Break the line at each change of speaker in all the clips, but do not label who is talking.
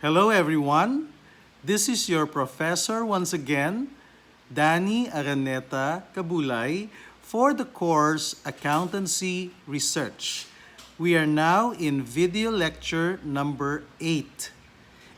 Hello everyone. This is your professor once again, Danny Araneta Cabulay, for the course Accountancy Research. We are now in video lecture number 8.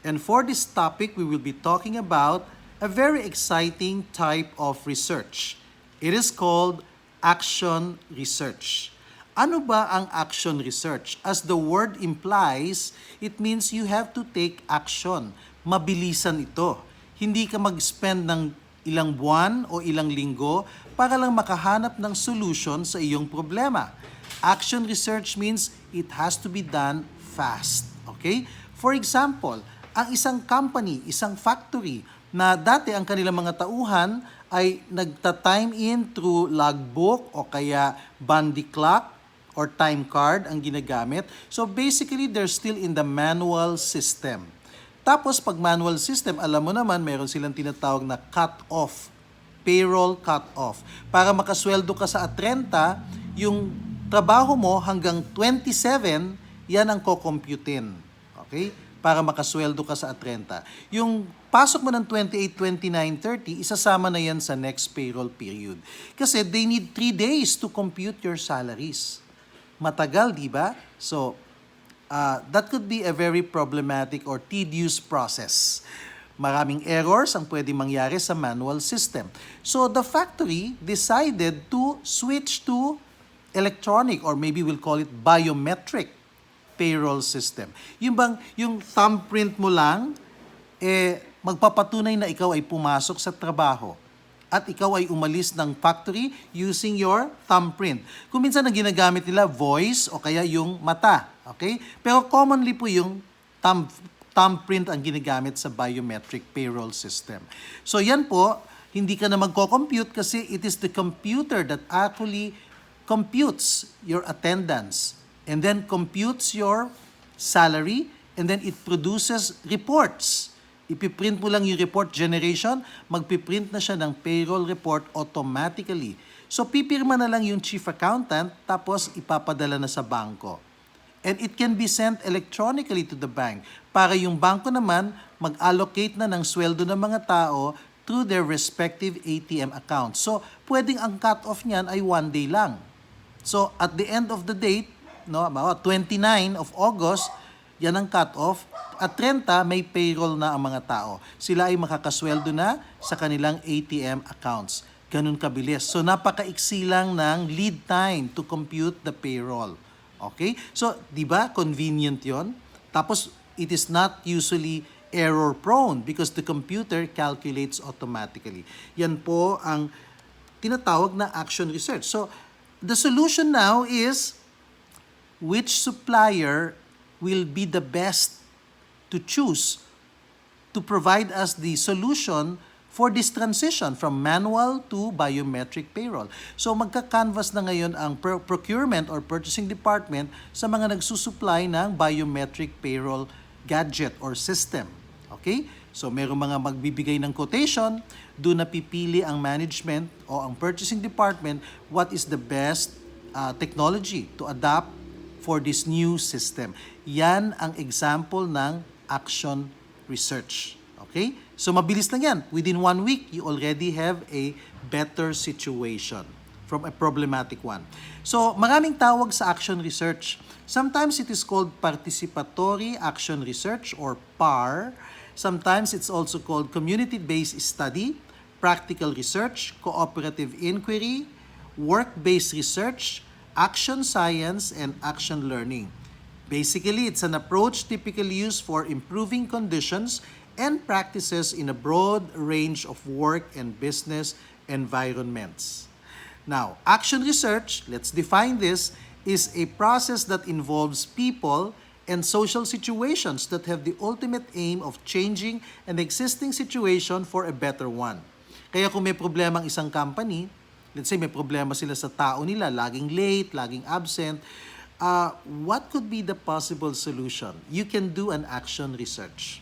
And for this topic, we will be talking about a very exciting type of research. It is called action research. Ano ba ang action research? As the word implies, it means you have to take action. Mabilisan ito. Hindi ka mag-spend ng ilang buwan o ilang linggo para lang makahanap ng solution sa iyong problema. Action research means it has to be done fast. Okay? For example, ang isang company, isang factory na dati ang kanilang mga tauhan ay nagta-time in through logbook o kaya bandy clock or time card ang ginagamit. So basically, they're still in the manual system. Tapos pag manual system, alam mo naman, meron silang tinatawag na cut-off, payroll cut-off. Para makasweldo ka sa 30, yung trabaho mo hanggang 27, yan ang kukomputin. Okay? Para makasweldo ka sa 30. Yung pasok mo ng 28, 29, 30, isasama na yan sa next payroll period. Kasi they need 3 days to compute your salaries. Matagal, di ba? So, that could be a very problematic or tedious process. Maraming errors ang pwede mangyari sa manual system. So, the factory decided to switch to electronic or maybe we'll call it biometric payroll system. Yung thumbprint mo lang, magpapatunay na ikaw ay pumasok sa trabaho at ikaw ay umalis ng factory using your thumbprint. Kung minsan ang ginagamit nila, voice o kaya yung mata. Okay? Pero commonly po yung thumbprint ang ginagamit sa biometric payroll system. So yan po, hindi ka na magko-compute kasi it is the computer that actually computes your attendance and then computes your salary and then it produces reports. Ipiprint mo lang yung report generation, magpiprint na siya ng payroll report automatically. So, pipirma na lang yung chief accountant, tapos ipapadala na sa bangko. And it can be sent electronically to the bank para yung bangko naman mag-allocate na ng sweldo ng mga tao through their respective ATM accounts. So, pwedeng ang cut-off niyan ay 1 day lang. So, at the end of the date, 29 of August, yan ang cut-off. At 30, may payroll na ang mga tao. Sila ay makakasweldo na sa kanilang ATM accounts. Ganun kabilis. So, napakaiksi lang ng lead time to compute the payroll. Okay? So, di ba, convenient yon? Tapos, it is not usually error-prone because the computer calculates automatically. Yan po ang tinatawag na action research. So, the solution now is which supplier will be the best to choose to provide us the solution for this transition from manual to biometric payroll. So magka-canvas na ngayon ang procurement or purchasing department sa mga nagsusupply ng biometric payroll gadget or system. Okay? So merong mga magbibigay ng quotation, doon napipili ang management o ang purchasing department what is the best technology to adopt for this new system. Yan ang example ng action research. Okay? So mabilis lang yan. Within 1 week, you already have a better situation from a problematic one. So maraming tawag sa action research. Sometimes it is called participatory action research or PAR. Sometimes it's also called community-based study, practical research, cooperative inquiry, work-based research, action science, and action learning. Basically, it's an approach typically used for improving conditions and practices in a broad range of work and business environments. Now, action research, let's define this, is a process that involves people and social situations that have the ultimate aim of changing an existing situation for a better one. Kaya kung may problema ang isang company, let's say may problema sila sa tao nila, laging late, laging absent, what could be the possible solution? You can do an action research.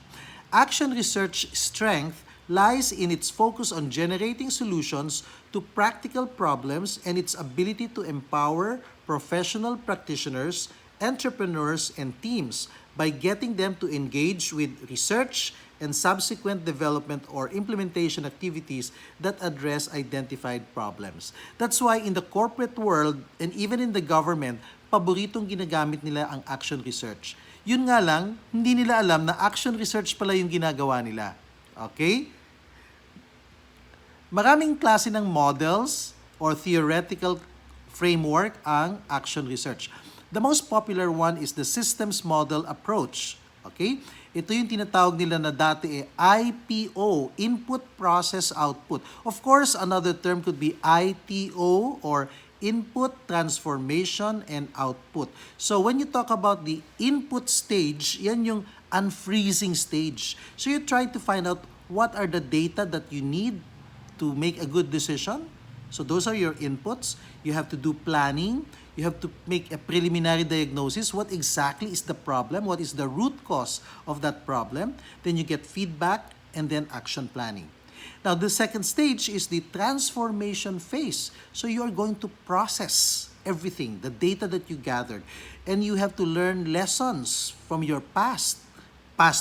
Action research strength lies in its focus on generating solutions to practical problems and its ability to empower professional practitioners, entrepreneurs, and teams by getting them to engage with research and subsequent development or implementation activities that address identified problems. That's why in the corporate world and even in the government, paboritong ginagamit nila ang action research. Yun nga lang, hindi nila alam na action research pala yung ginagawa nila. Okay? Maraming klase ng models or theoretical framework ang action research. The most popular one is the systems model approach. Okay? Ito yung tinatawag nila na dati IPO, Input Process Output. Of course, another term could be ITO or Input, Transformation, and Output. So when you talk about the input stage, yan yung unfreezing stage. So you try to find out what are the data that you need to make a good decision. So those are your inputs. You have to do planning. You have to make a preliminary diagnosis. What exactly is the problem? What is the root cause of that problem? Then you get feedback and then action planning. Now, the second stage is the transformation phase. So you are going to process everything, the data that you gathered. And you have to learn lessons from your past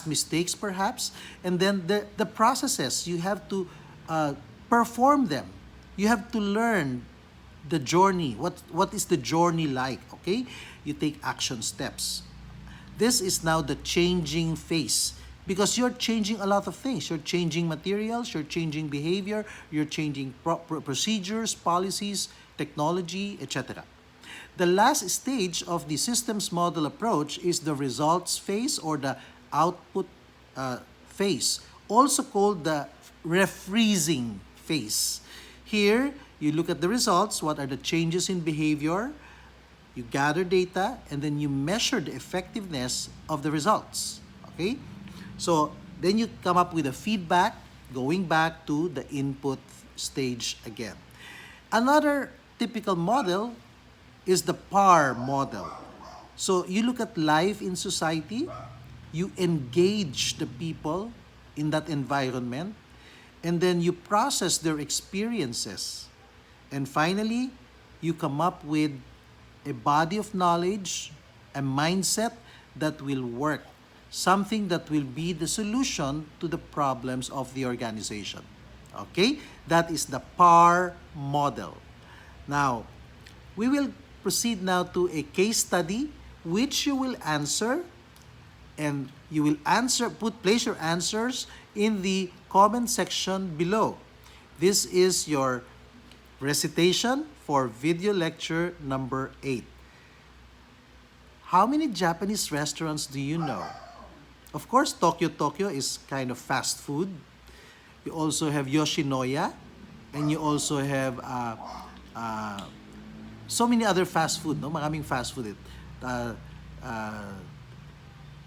mistakes perhaps. And then the processes, you have to perform them. You have to learn the journey. What is the journey like? Okay? You take action steps. This is now the changing phase because you're changing a lot of things. You're changing materials, you're changing behavior, you're changing procedures, policies, technology, etc. The last stage of the systems model approach is the results phase or the output phase, also called the refreezing phase. Here, you look at the results, what are the changes in behavior, you gather data, and then you measure the effectiveness of the results. Okay? So, then you come up with a feedback, going back to the input stage again. Another typical model is the PAR model. So, you look at life in society, you engage the people in that environment, and then you process their experiences. And finally, you come up with a body of knowledge, a mindset that will work, something that will be the solution to the problems of the organization. Okay? That is the PAR model. Now, we will proceed now to a case study which you will answer, and you will place your answers in the comment section below. This is your recitation for video lecture number 8. How many Japanese restaurants do you know? Of course, Tokyo is kind of fast food. You also have Yoshinoya, and you also have so many other fast food, no? Maraming fast food.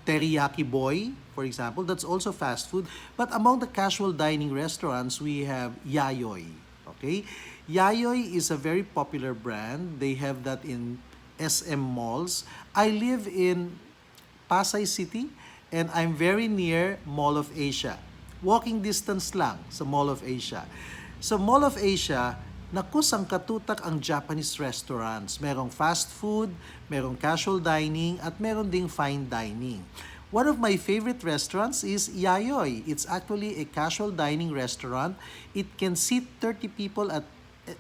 Teriyaki Boy, for example, that's also fast food. But among the casual dining restaurants, we have Yayoi. Okay? Yayoi is a very popular brand. They have that in SM malls. I live in Pasay City, and I'm very near Mall of Asia. Walking distance lang sa Mall of Asia. Sa Mall of Asia, nakusang katutak ang Japanese restaurants. Merong fast food, merong casual dining, at meron ding fine dining. One of my favorite restaurants is Yayoi. It's actually a casual dining restaurant. It can seat 30 people at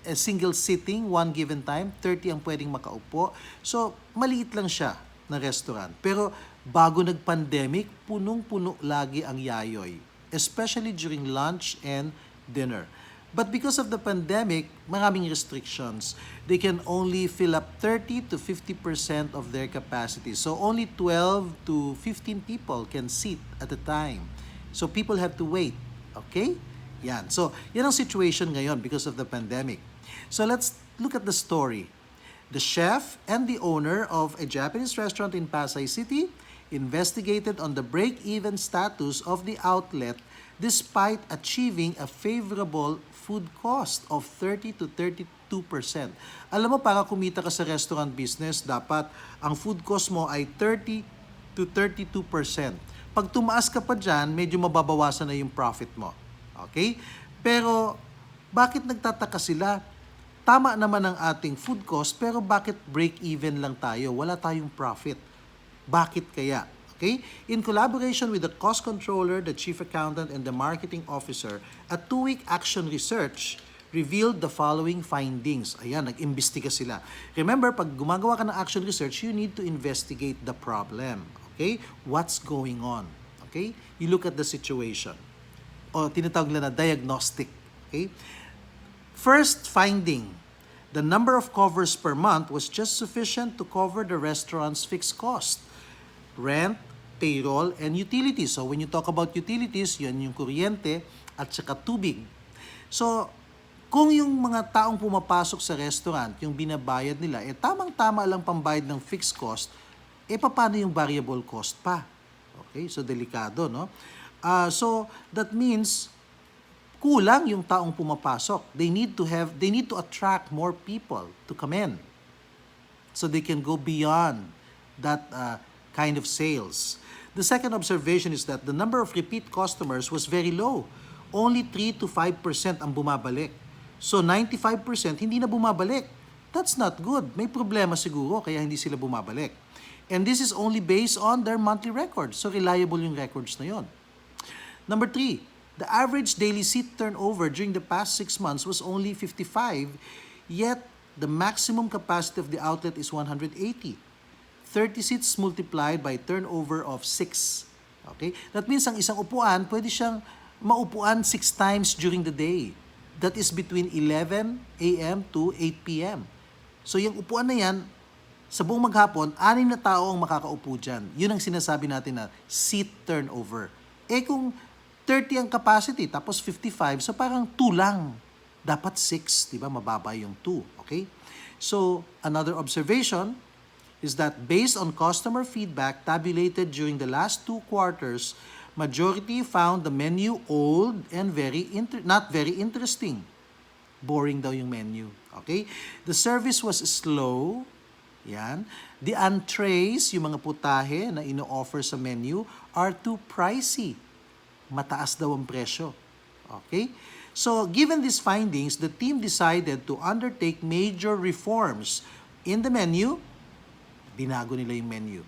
a single sitting, one given time. 30 ang pwedeng makaupo. So, maliit lang siya na restaurant. Pero bago nag-pandemic, punong-puno lagi ang Yayoi, especially during lunch and dinner. But because of the pandemic, maraming restrictions. They can only fill up 30 to 50% of their capacity. So only 12 to 15 people can sit at a time. So people have to wait. Okay? Yan. So, yan ang situation ngayon because of the pandemic. So let's look at the story. The chef and the owner of a Japanese restaurant in Pasay City investigated on the break-even status of the outlet despite achieving a favorable food cost of 30 to 32%. Alam mo, para kumita ka sa restaurant business, dapat ang food cost mo ay 30 to 32%. Pag tumaas ka pa dyan, medyo mababawasan na yung profit mo. Okay? Pero, bakit nagtataka sila? Tama naman ang ating food cost, pero bakit break-even lang tayo? Wala tayong profit. Bakit kaya? Okay? In collaboration with the cost controller, the chief accountant, and the marketing officer, a 2-week action research revealed the following findings. Ayan, nag-imbestiga sila. Remember, pag gumagawa ka ng action research, you need to investigate the problem. Okay? What's going on? Okay? You look at the situation. O tinatawag nila na diagnostic. Okay? First finding, the number of covers per month was just sufficient to cover the restaurant's fixed cost. Rent, payroll, and utilities. So when you talk about utilities, yan yung kuryente at saka tubig. So, kung yung mga taong pumapasok sa restaurant, yung binabayad nila, tamang-tama lang pambayad ng fixed cost, paano yung variable cost pa? Okay, so delikado, no? So, that means, kulang yung taong pumapasok. They need to attract more people to come in so they can go beyond that kind of sales. The second observation is that the number of repeat customers was very low. Only 3 to 5% ang bumabalik. So 95% hindi na bumabalik. That's not good. May problema siguro kaya hindi sila bumabalik. And this is only based on their monthly records. So reliable yung records na yon. Number 3, the average daily seat turnover during the past 6 months was only 55, yet the maximum capacity of the outlet is 180. 30 seats multiplied by turnover of 6. Okay? That means ang isang upuan, pwede siyang maupuan 6 times during the day. That is between 11 a.m. to 8 p.m. So yung upuan na yan, sa buong maghapon, 6 na tao ang makakaupo dyan. Yun ang sinasabi natin na seat turnover. Kung 30 ang capacity, tapos 55, so parang 2 lang. Dapat 6, di ba? Mababa yung 2. Okay? So, another observation is that based on customer feedback tabulated during the last 2 quarters, majority found the menu old and not very interesting. Boring daw yung menu. Okay? The service was slow. Yan. The entrees, yung mga putahe na ino-offer sa menu, are too pricey. Mataas daw ang presyo. Okay? So, given these findings, the team decided to undertake major reforms in the menu. Binago nila yung menu.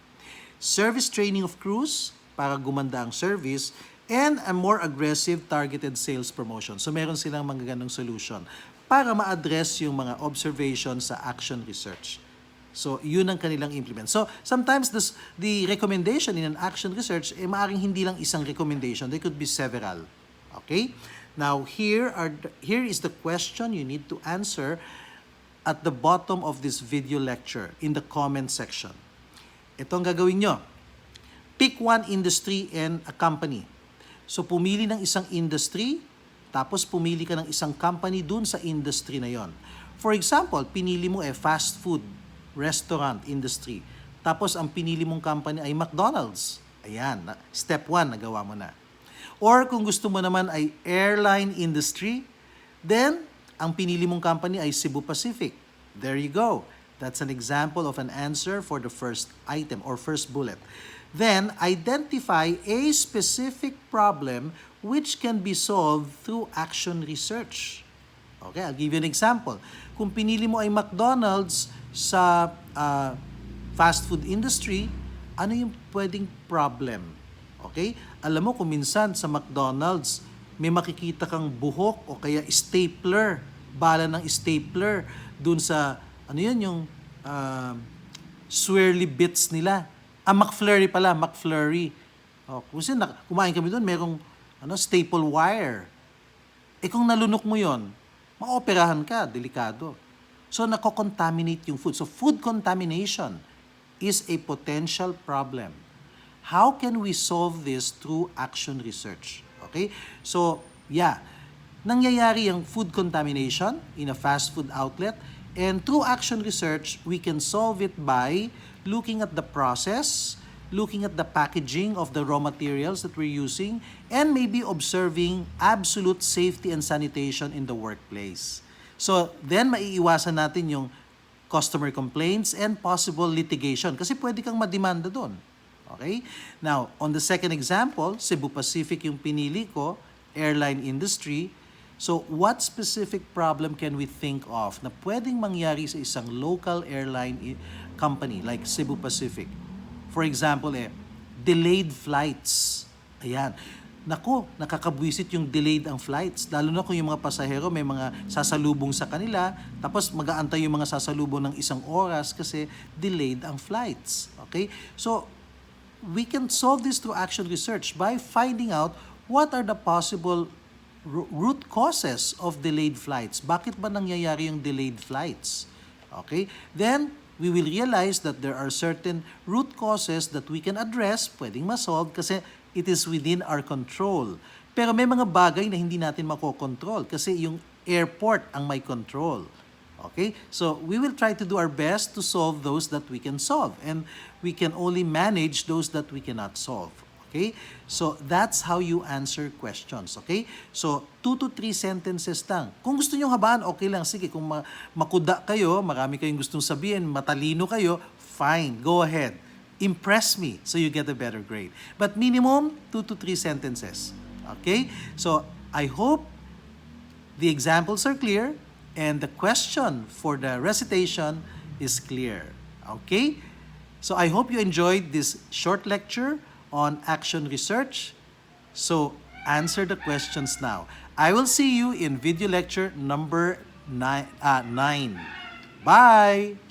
Service training of crews para gumanda ang service, and a more aggressive targeted sales promotion. So meron silang mga ganong solution para ma-address yung mga observations sa action research. So yun ang kanilang implement. So sometimes the recommendation in an action research, maaring hindi lang isang recommendation. They could be several. Okay? Now here is the question you need to answer at the bottom of this video lecture in the comment section. Ito ang gagawin nyo. Pick one industry and a company. So pumili ng isang industry, tapos pumili ka ng isang company dun sa industry na yon. For example, pinili mo fast food, restaurant industry. Tapos ang pinili mong company ay McDonald's. Ayan, step 1, nagawa mo na. Or kung gusto mo naman ay airline industry, then ang pinili mong company ay Cebu Pacific. There you go. That's an example of an answer for the first item or first bullet. Then, identify a specific problem which can be solved through action research. Okay, I'll give you an example. Kung pinili mo ay McDonald's sa fast food industry, ano yung pwedeng problem? Okay? Alam mo, kung minsan sa McDonald's, may makikita kang buhok o kaya stapler, bala ng stapler dun sa, ano yun, yung swirly bits nila. McFlurry pala, McFlurry. Kasi kumain kami dun, merong staple wire. Kung nalunok mo yon, maoperahan ka, delikado. So, nako-contaminate yung food. So, food contamination is a potential problem. How can we solve this through action research? Okay? So, nangyayari ang food contamination in a fast food outlet, and through action research, we can solve it by looking at the process, looking at the packaging of the raw materials that we're using, and maybe observing absolute safety and sanitation in the workplace. So, then maiiwasan natin yung customer complaints and possible litigation kasi pwede kang mademanda doon. Okay? Now, on the second example, Cebu Pacific yung pinili ko, airline industry. So, what specific problem can we think of na pwedeng mangyari sa isang local airline company like Cebu Pacific? For example, delayed flights. Ayan. Naku, nakakabwisit yung delayed ang flights. Lalo na kung yung mga pasahero may mga sasalubong sa kanila, tapos mag-aantay yung mga sasalubong ng 1 oras kasi delayed ang flights. Okay? So, we can solve this through action research by finding out what are the possible root causes of delayed flights. Bakit ba nangyayari yung delayed flights? Okay? Then, we will realize that there are certain root causes that we can address, pwedeng ma-solve kasi it is within our control. Pero may mga bagay na hindi natin makokontrol kasi yung airport ang may control. Okay? So, we will try to do our best to solve those that we can solve. And we can only manage those that we cannot solve. Okay? So, that's how you answer questions. Okay? So, 2 to 3 sentences lang. Kung gusto nyo habaan, okay lang. Sige, kung makuda kayo, marami kayong gustong sabihin, matalino kayo, fine, go ahead. Impress me so you get a better grade. But minimum, 2 to 3 sentences. Okay? So, I hope the examples are clear and the question for the recitation is clear. Okay? So, I hope you enjoyed this short lecture on action research. So, answer the questions now. I will see you in video lecture number 9. Bye!